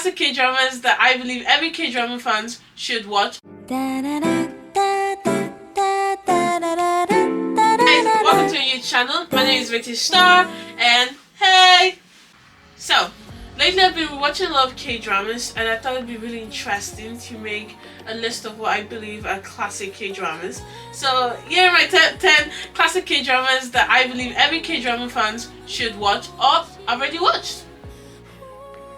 classic K-dramas that I believe every K-drama fans should watch. Guys, welcome to our YouTube channel. My name is victorystar, and hey! So, lately I've been watching a lot of K-dramas, and I thought it'd be really interesting to make a list of what I believe are classic K-dramas. So, here are my top 10 classic K-dramas that I believe every K-drama fans should watch or already watched.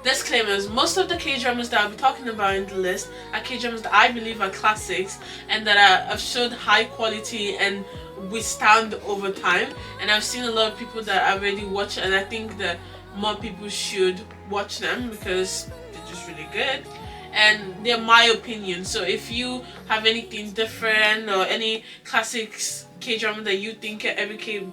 Disclaimers: most of the K-dramas that I'll be talking about in the list are K-dramas that I believe are classics and that have showed high quality and withstand over time. And I've seen a lot of people that already watch it, and I think that more people should watch them because they're just really good. And they're my opinion. So if you have anything different or any classics K-drama that you think every K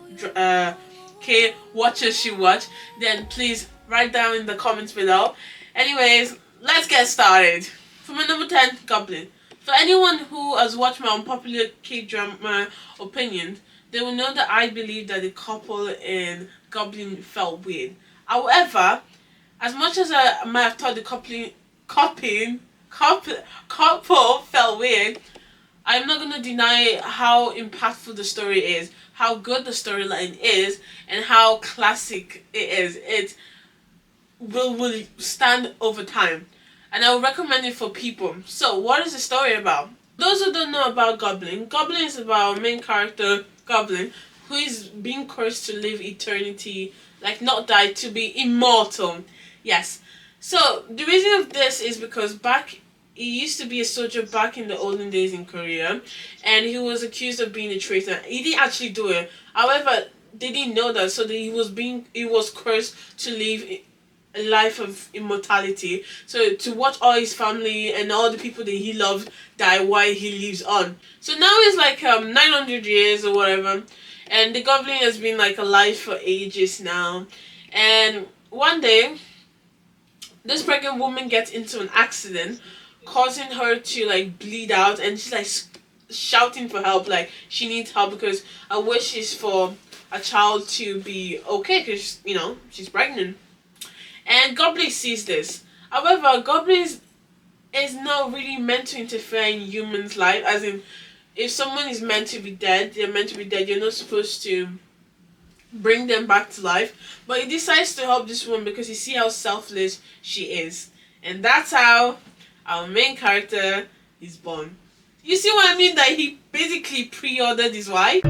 watcher should watch, then please write down in the comments below. Anyways, let's get started. For my number 10, Goblin. For anyone who has watched my unpopular K-drama opinions, they will know that I believe that the couple in Goblin felt weird. However, as much as I might have thought the couple felt weird, I'm not gonna deny how impactful the story is, how good the storyline is, and how classic it is. It will stand over time, and I would recommend it for people. So, what is the story about? Those who don't know about Goblin, Goblin is about our main character, Goblin, who is being cursed to live eternity, like not die, to be immortal. Yes. So, the reason of this is because he used to be a soldier back in the olden days in Korea, and he was accused of being a traitor. He didn't actually do it. However, they didn't know that, so that he was cursed to live a life of immortality. So to watch all his family and all the people that he loved die while he lives on. So now it's like 900 years or whatever, and the Goblin has been like alive for ages now. And one day, this pregnant woman gets into an accident, causing her to like bleed out, and she's like shouting for help, like she needs help because her wish is for a child to be okay because, you know, she's pregnant. And Goblin sees this. However, Goblin is not really meant to interfere in humans' life, as in, if someone is meant to be dead, they're meant to be dead. You're not supposed to bring them back to life. But he decides to help this woman because he sees how selfless she is. And that's how our main character is born. You see what I mean? That he basically pre-ordered his wife.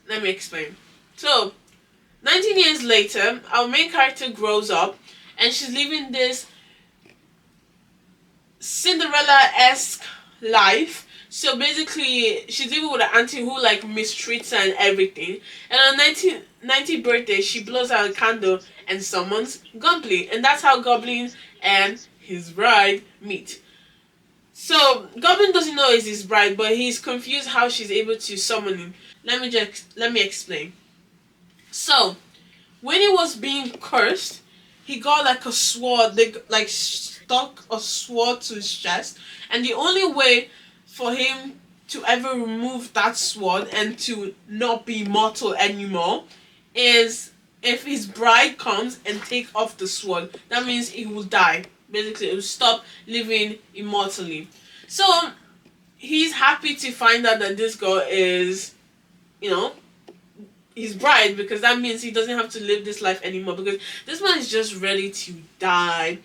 Let me explain. So, 19 years later, our main character grows up, and she's living this Cinderella-esque life. So basically, she's living with an auntie who like mistreats her and everything. And on 90th birthday, she blows out a candle and summons Goblin, and that's how Goblin and his bride meet. So Goblin doesn't know it's his bride, but he's confused how she's able to summon him. Let me explain. So, when he was being cursed, he got like a sword. They like stuck a sword to his chest, and the only way for him to ever remove that sword and to not be mortal anymore is if his bride comes and take off the sword. That means he will die. Basically, it will stop living immortally. So he's happy to find out that this girl is, you know, his bride, because that means he doesn't have to live this life anymore, because this man is just ready to die.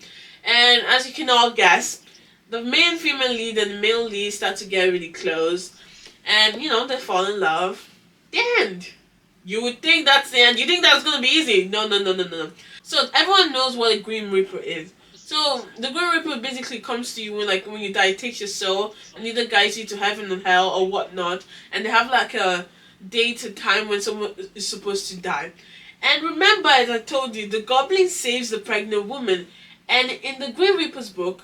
And as you can all guess, the main female lead and the male lead start to get really close, and you know, they fall in love. The end. You would think that's the end. You think that's gonna be easy? No. So everyone knows what a Grim Reaper is. So the Grim Reaper basically comes to you when you die, takes your soul and either guides you to heaven or hell or whatnot. And they have like a date and time when someone is supposed to die. And remember, as I told you, the Goblin saves the pregnant woman. And in the Grim Reaper's book,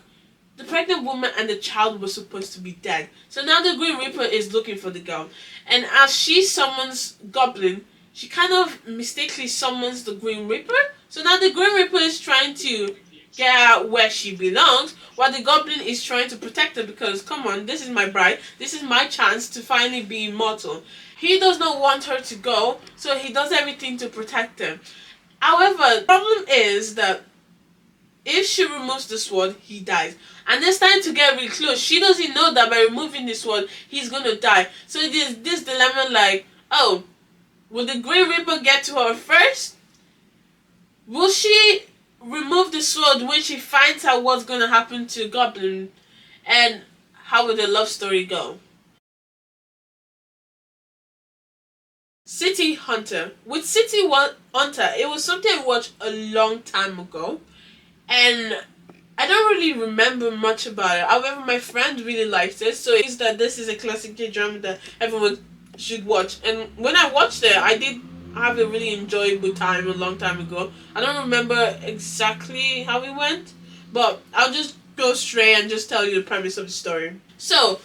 the pregnant woman and the child were supposed to be dead. So now the Grim Reaper is looking for the girl. And as she summons Goblin, she kind of mistakenly summons the Grim Reaper. So now the Grim Reaper is trying to get her where she belongs, while the Goblin is trying to protect her because, come on, this is my bride. This is my chance to finally be immortal. He does not want her to go, so he does everything to protect her. However, the problem is that if she removes the sword, he dies. And they're starting to get really close. She doesn't know that by removing the sword, he's gonna die. So there's this dilemma like, oh, will the Green Reaper get to her first? Will she remove the sword when she finds out what's gonna happen to Goblin? And how will the love story go? City Hunter. With Hunter, it was something I watched a long time ago. And I don't really remember much about it. However, my friend really liked it, so it's that this is a classic K-drama that everyone should watch. And when I watched it, I did have a really enjoyable time a long time ago. I don't remember exactly how it went, but I'll just go straight and just tell you the premise of the story. So,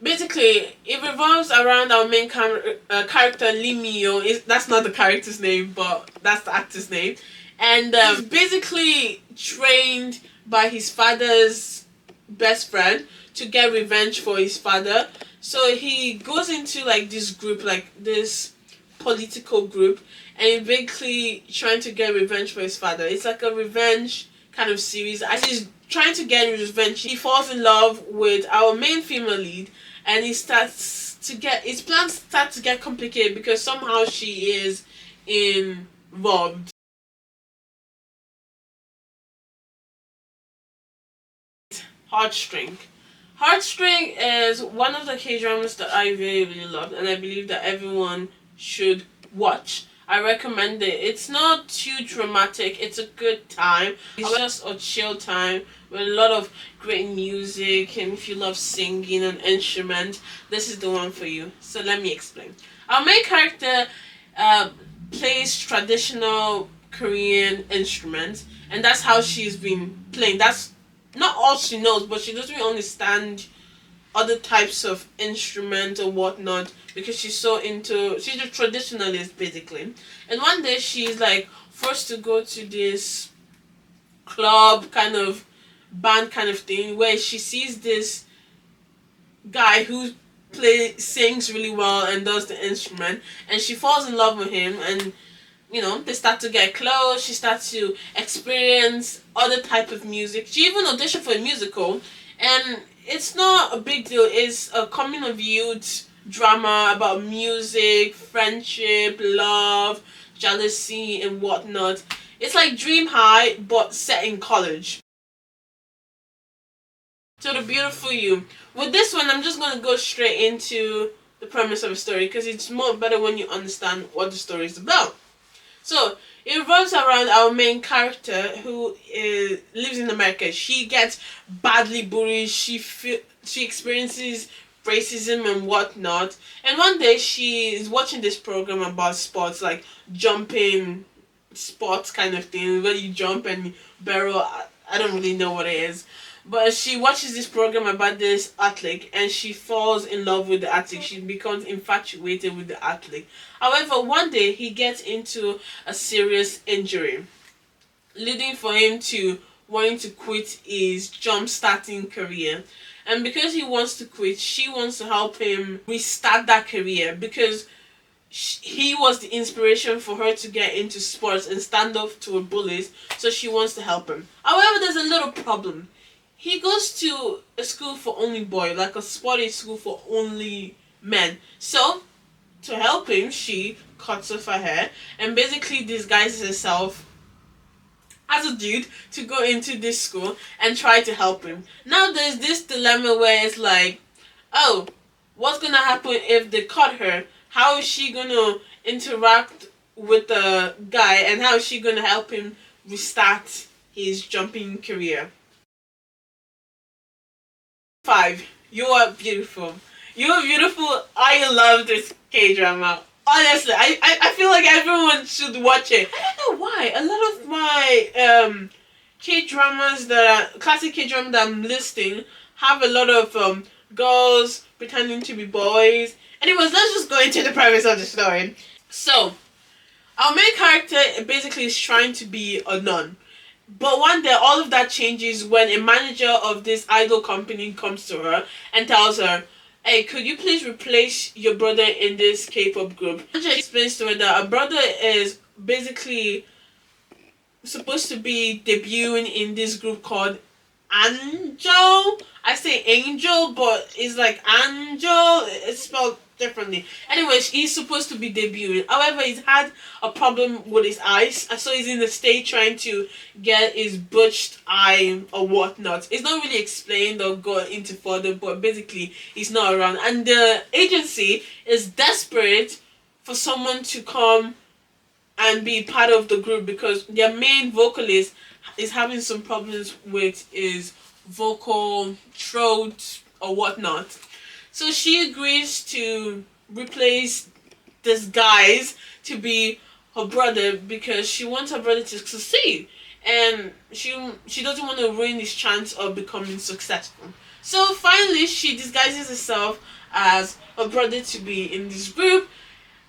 basically, it revolves around our main character, Lee Mio. That's not the character's name, but that's the actor's name. And he's basically trained by his father's best friend to get revenge for his father. So he goes into like this group, like this political group, and he's basically trying to get revenge for his father. It's like a revenge kind of series. As he's trying to get revenge, he falls in love with our main female lead, and his plans start to get complicated because somehow she is involved. Heartstring. Heartstring is one of the K-dramas that I really, really loved, and I believe that everyone should watch. I recommend it. It's not too dramatic. It's a good time. It's just a chill time with a lot of great music, and if you love singing and instruments, this is the one for you. So let me explain. Our main character plays traditional Korean instruments, and that's how she's been playing. That's not all she knows, but she doesn't really understand other types of instrument or whatnot because she's a traditionalist basically. And one day she's like forced to go to this club kind of band kind of thing where she sees this guy who sings really well and does the instrument, and she falls in love with him, and they start to get close. She starts to experience other type of music. She even auditioned for a musical, and it's not a big deal. It's a coming of youth drama about music, friendship, love, jealousy, and whatnot. It's like Dream High, but set in college. So the beautiful you. With this one, I'm just going to go straight into the premise of the story because it's more better when you understand what the story is about. So, it revolves around our main character who lives in America. She gets badly bullied. She experiences racism and whatnot. And one day she is watching this program about sports, like jumping sports kind of thing, where you jump and barrel. I don't really know what it is. But she watches this program about this athlete, and she falls in love with the athlete. She becomes infatuated with the athlete. However, one day he gets into a serious injury, leading for him to wanting to quit his jump starting career. And because he wants to quit, she wants to help him restart that career because he was the inspiration for her to get into sports and stand up to her bullies. So she wants to help him. However, there's a little problem. He goes to a school for only boys, like a sporty school for only men. So, to help him, she cuts off her hair and basically disguises herself as a dude to go into this school and try to help him. Now there's this dilemma where it's like, oh, what's gonna happen if they cut her? How is she gonna interact with the guy, and how is she gonna help him restart his jumping career? 5. You are beautiful. You are beautiful. I love this K-drama. Honestly, I feel like everyone should watch it. I don't know why. A lot of my K-dramas classic K-drama that I'm listing have a lot of girls pretending to be boys. Anyways, let's just go into the premise of the story. So, our main character basically is trying to be a nun. But one day, all of that changes when a manager of this idol company comes to her and tells her, hey, could you please replace your brother in this K-pop group? Anja explains to her that her brother is basically supposed to be debuting in this group called Angel. I say Angel, but it's like Angel. It's spelled differently. Anyways, he's supposed to be debuting. However, he's had a problem with his eyes, so he's in the state trying to get his butched eye or whatnot. It's not really explained or go into further, but basically, he's not around. And the agency is desperate for someone to come and be part of the group because their main vocalist is having some problems with his vocal throat or whatnot. So she agrees to replace this guys to be her brother because she wants her brother to succeed and she doesn't want to ruin his chance of becoming successful. So finally she disguises herself as her brother to be in this group,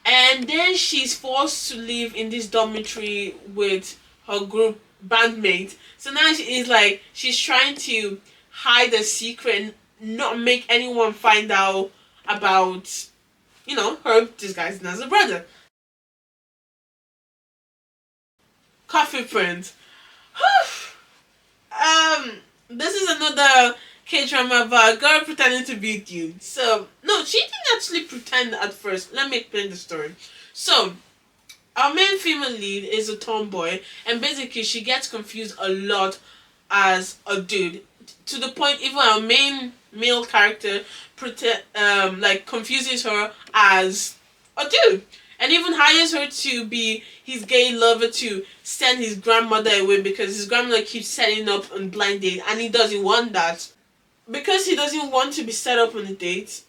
and then she's forced to live in this dormitory with her group bandmate. So now she is like she's trying to hide a secret and not make anyone find out about, her disguising as a brother. Coffee Prince. This is another K drama about a girl pretending to be a dude. So no, she didn't actually pretend at first. Let me explain the story. So our main female lead is a tomboy, and basically she gets confused a lot as a dude, to the point even our main male character confuses her as a dude, and even hires her to be his gay lover to send his grandmother away because his grandmother keeps setting up on blind date, and he doesn't want that. Because he doesn't want to be set up on a date,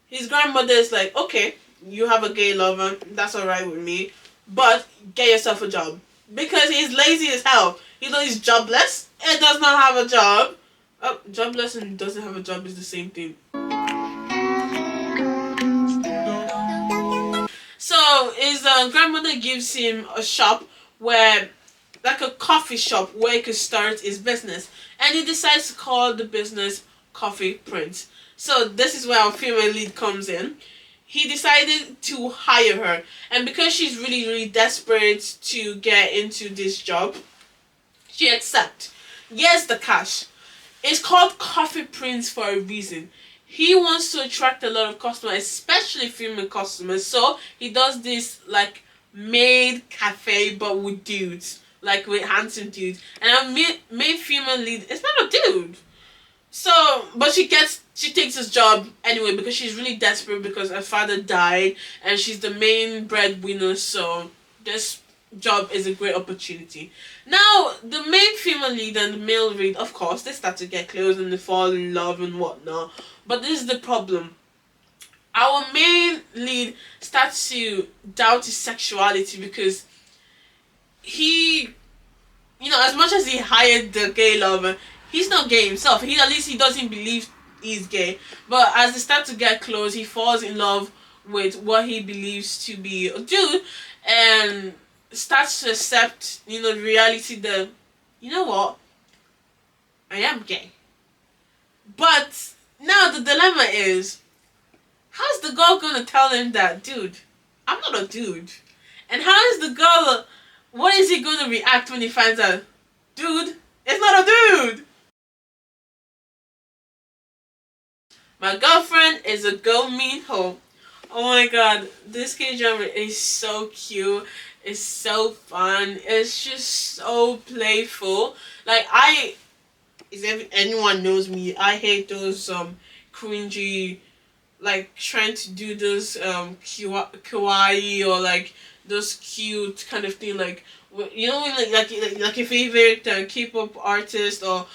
his grandmother is like, okay, you have a gay lover, that's alright with me, but get yourself a job. Because he's lazy as hell. He's jobless and does not have a job. Oh, jobless and doesn't have a job is the same thing. So his grandmother gives him a shop where, like a coffee shop where he could start his business. And he decides to call the business Coffee Prince. So this is where our female lead comes in. He decided to hire her, and because she's really, really desperate to get into this job, she accepts. Yes, the cash. It's called Coffee Prince for a reason. He wants to attract a lot of customers, especially female customers. So he does this like maid cafe, but with dudes, like with handsome dudes. And our main female lead is not a dude. So, but she takes this job anyway because she's really desperate because her father died and she's the main breadwinner. So this job is a great opportunity. Now, the main female lead and the male lead, of course, they start to get close and they fall in love and whatnot. But this is the problem. Our main lead starts to doubt his sexuality because he, as much as he hired the gay lover, he's not gay himself. At least he doesn't believe he's gay. But as they start to get close, he falls in love with what he believes to be a dude and starts to accept, the reality that, you know what, I am gay. But now the dilemma is, how's the girl gonna tell him that, dude, I'm not a dude? And how is the girl, what is he gonna react when he finds out, dude, it's not a dude? My girlfriend is a girl mean hoe. Oh my god, this K-drama is so cute. It's so fun. It's just so playful. Like, if anyone knows me, I hate those cringy, like trying to do those kawaii or like those cute kind of thing. Like, like your favorite K-pop artist or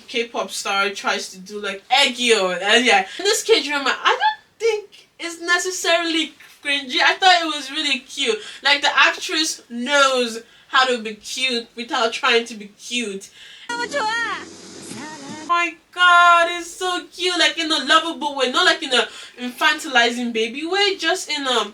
K-pop star tries to do like Eggio, and yeah, in this K-drama, I don't think it's necessarily cringy. I thought it was really cute. Like, the actress knows how to be cute without trying to be cute. Oh my god, it's so cute. Like, in a lovable way, not like in a infantilizing baby way, just in a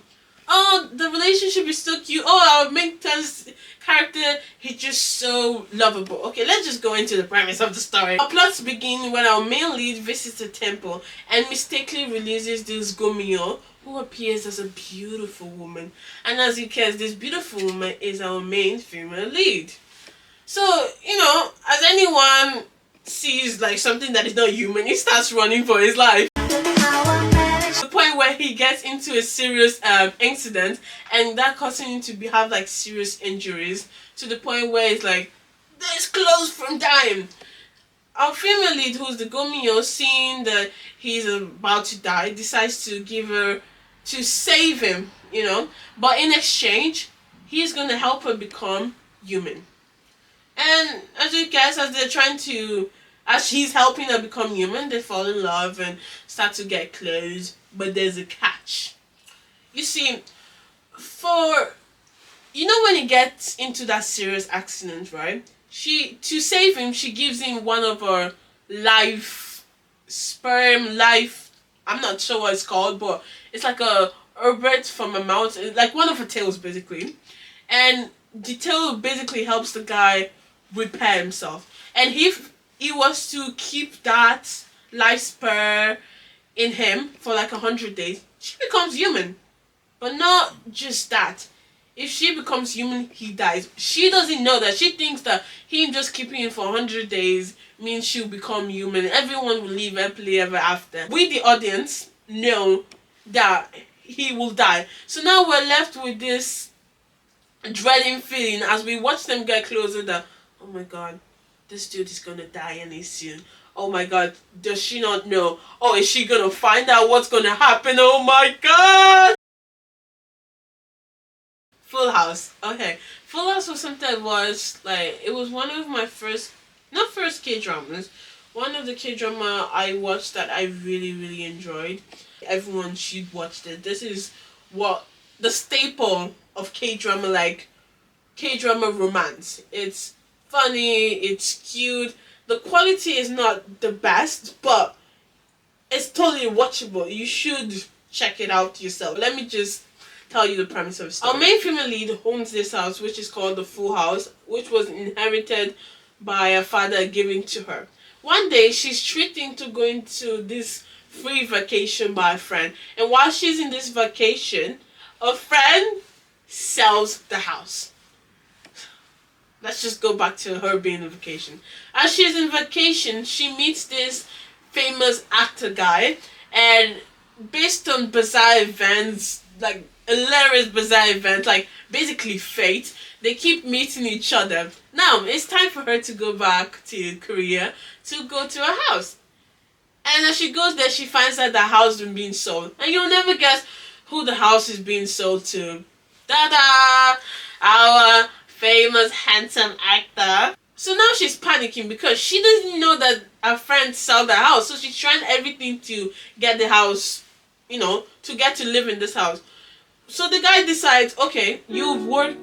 Oh, the relationship is so cute. Oh, our main character, he's just so lovable. Okay, let's just go into the premise of the story. Our plots begin when our main lead visits a temple and mistakenly releases this Gomio, who appears as a beautiful woman. And as you can, this beautiful woman is our main female lead. So, as anyone sees like something that is not human, he starts running for his life. The point where he gets into a serious incident, and that causing him to have like serious injuries to the point where it's like this close from dying. Our female lead, who's the Gomio, seeing that he's about to die, decides to give her to save him, but in exchange, he's gonna help her become human. And as you guess, as she's helping her become human, they fall in love and start to get close. But there's a catch. You see, when he gets into that serious accident, right? To save him, she gives him one of her life. I'm not sure what it's called, but it's like a bird from a mountain, like one of her tails, basically. And the tail basically helps the guy repair himself. And if he was to keep that life spur in him for like 100 days, she becomes human. But not just that. If she becomes human, he dies. She doesn't know that. She thinks that him just keeping him for 100 days means she'll become human. Everyone will live happily ever after. We, the audience, know that he will die. So now we're left with this dreading feeling as we watch them get closer that, oh my god, this dude is gonna die any soon. Oh my god, does she not know? Oh, is she gonna find out what's gonna happen? Oh my god! Full House. Okay. Full House was something I watched, like, it was one of my not first K-dramas, one of the K-drama I watched that I really, really enjoyed. Everyone should watch it. This is what the staple of K-drama, like K-drama romance. It's funny, it's cute. The quality is not the best, but it's totally watchable. You should check it out yourself. Let me just tell you the premise of the story. Our main female lead owns this house, which is called the Full House, which was inherited by her father giving to her. One day, she's treating to going to this free vacation by a friend. And while she's in this vacation, a friend sells the house. Let's just go back to her being on vacation. As she's in vacation, she meets this famous actor guy, and based on bizarre events, like hilarious bizarre events, like basically fate, they keep meeting each other. Now, it's time for her to go back to Korea to go to her house. And as she goes there, she finds out the house is being sold. And you'll never guess who the house is being sold to. Ta-da! Our famous handsome actor. So now she's panicking because she doesn't know that her friend sold the house. So she's trying everything to get the house, to get to live in this house. So the guy decides, okay, you work.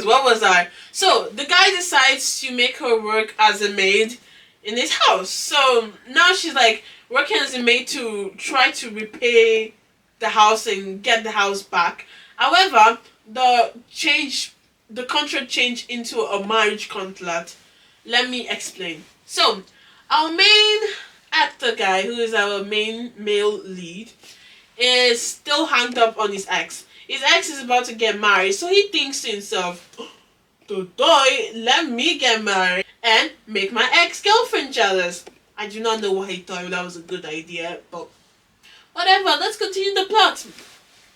What was I? So the guy decides to make her work as a maid in his house. So now she's like working as a maid to try to repay the house and get the house back. However, the contract changed into a marriage contract. Let me explain. So, our main actor guy, who is our main male lead, is still hanged up on his ex. His ex is about to get married, so he thinks to himself, let me get married and make my ex-girlfriend jealous. I do not know why he thought that was a good idea, but whatever, let's continue the plot.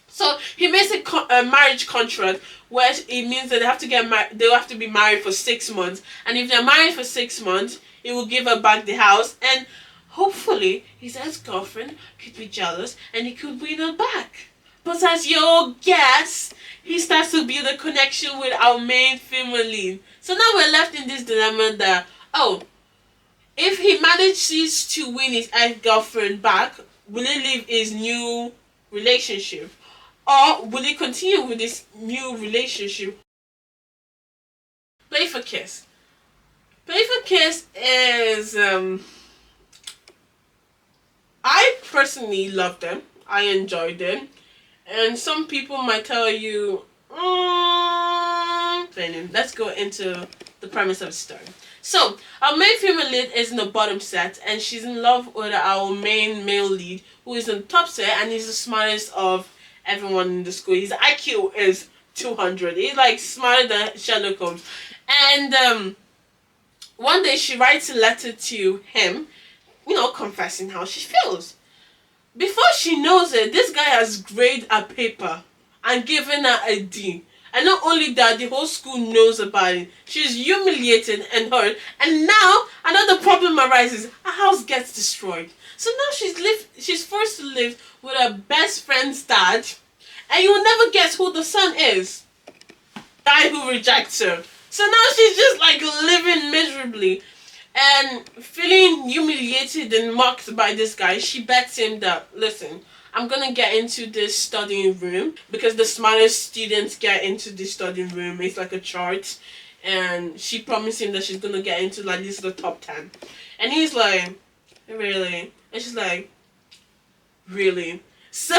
So he makes a marriage contract where it means that they have to get married. They have to be married for 6 months, and if they're married for 6 months, he will give her back the house, and hopefully his ex-girlfriend could be jealous and he could win her back. But as you'll guess, he starts to build a connection with our main female lead. So now we're left in this dilemma that, if he manages to win his ex-girlfriend back, will he leave his new relationship? Or will he continue with this new relationship? Play for Kiss. Play for Kiss is I personally loved them. I enjoyed them. And some people might tell you, let's go into the premise of the story. So, our main female lead is in the bottom set, and she's in love with our main male lead, who is in the top set, and he's the smartest of everyone in the school. His IQ is 200. He's like smarter than Sherlock Holmes. And one day she writes a letter to him, confessing how she feels. Before she knows it, this guy has graded a paper and given her a D. And not only that, the whole school knows about it. She's humiliated and hurt. And now another problem arises. Her house gets destroyed. So now she's forced to live with her best friend's dad. And you will never guess who the son is. Guy who rejects her. So now she's just like living miserably. And feeling humiliated and mocked by this guy, she bets him that, listen, I'm gonna get into this studying room because the smartest students get into this studying room. It's like a chart, and she promised him that she's gonna get into like this the top 10. And he's like, really? And she's like, really? So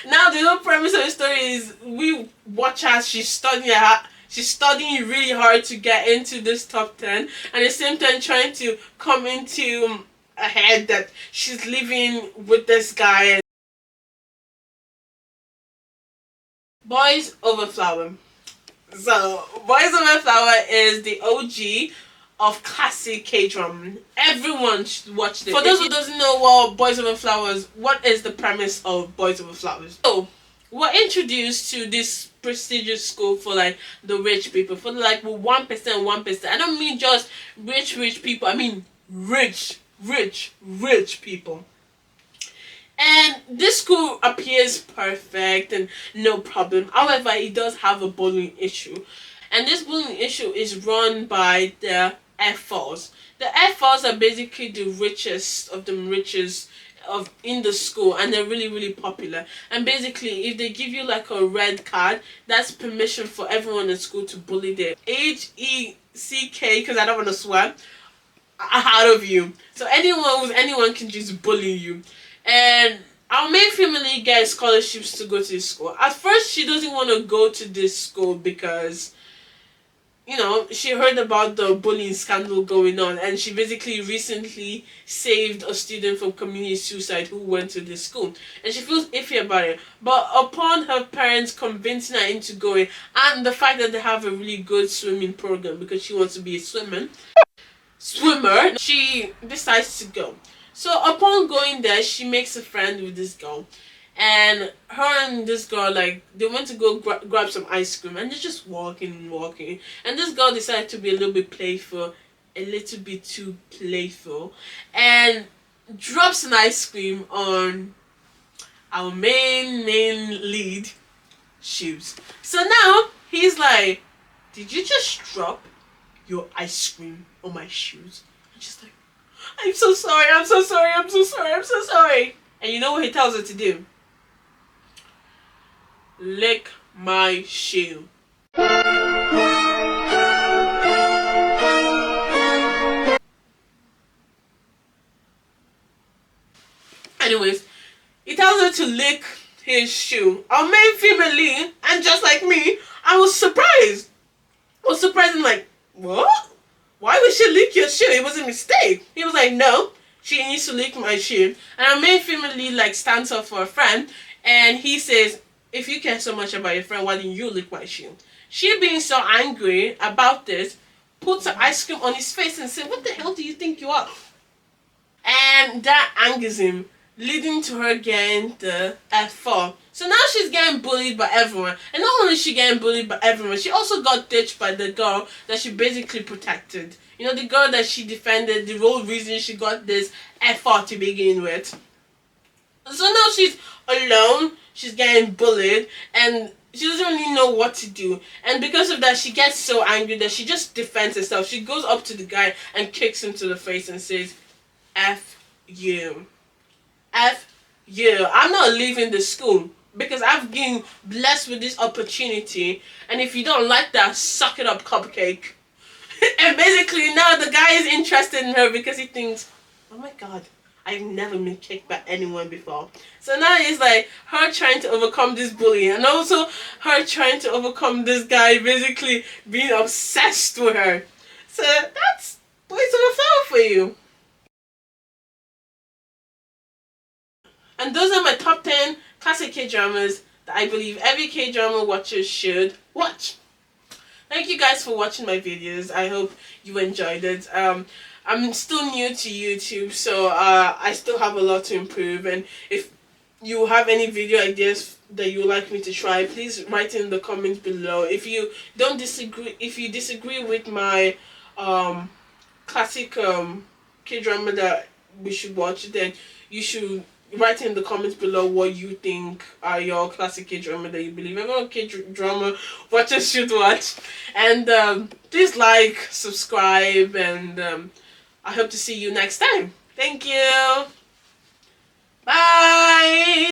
now the whole premise of the story is we watch as she's studying really hard to get into this top 10, and at the same time trying to come into a head that she's living with this guy. Boys Over Flower. So, Boys Over Flower is the OG of Classic Kdrama. Everyone should watch this. For those who doesn't know what Boys Over Flowers, what is the premise of Boys Over Flowers? So, we're introduced to this prestigious school for like the rich people, for like 1%. I don't mean just rich people. I mean rich people. And this school appears perfect and no problem. However, it does have a bullying issue. And this bullying issue is run by the F4s. The F4s are basically the richest of the richest in the school, and they're really popular. And basically, if they give you like a red card, that's permission for everyone in school to bully their HECK, because I don't want to swear, out of you. So anyone can just bully you. And our main family gets scholarships to go to this school. At first, she doesn't want to go to this school because she heard about the bullying scandal going on, and she basically recently saved a student from community suicide who went to this school, and she feels iffy about it. But upon her parents convincing her into going, and the fact that they have a really good swimming program because she wants to be a swimmer, she decides to go. So upon going there, she makes a friend with this girl. And her and this girl, like, they went to go grab some ice cream, and they're just walking. And this girl decided to be a little bit playful, a little bit too playful, and drops an ice cream on our main lead shoes. So now he's like, did you just drop your ice cream on my shoes? And she's like, I'm so sorry. And you know what he tells her to do? Lick my shoe. Anyways, he tells her to lick his shoe. Our main female lead, and just like me, I was surprised. And like, what? Why would she lick your shoe? It was a mistake. He was like, no, she needs to lick my shoe. And our main female lead like stands up for a friend, and he says, if you care so much about your friend, why didn't you lick my shoe? She, being so angry about this, puts her ice cream on his face and said, what the hell do you think you are? And that angers him, leading to her getting the F4. So now she's getting bullied by everyone. And not only is she getting bullied by everyone, she also got ditched by the girl that she basically protected. The girl that she defended, the whole reason she got this F4 to begin with. So now she's alone. She's getting bullied, and she doesn't really know what to do. And because of that, she gets so angry that she just defends herself. She goes up to the guy and kicks him to the face and says, F you. F you. I'm not leaving the school because I've been blessed with this opportunity. And if you don't like that, suck it up, cupcake. And basically now the guy is interested in her because he thinks, oh my god, I've never been kicked by anyone before. So now it's like her trying to overcome this bullying, and also her trying to overcome this guy basically being obsessed with her. So that's Boys Over Flower for you. And those are my top 10 classic K dramas that I believe every K drama watcher should watch. Thank you guys for watching my videos. I hope you enjoyed it. I'm still new to YouTube, so I still have a lot to improve. And if you have any video ideas that you would like me to try, please write in the comments below. If you disagree with my classic K drama that we should watch, then you should write in the comments below what you think are your classic K drama that you believe everyone K drama watchers should watch. And please like, subscribe, and I hope to see you next time. Thank you. Bye.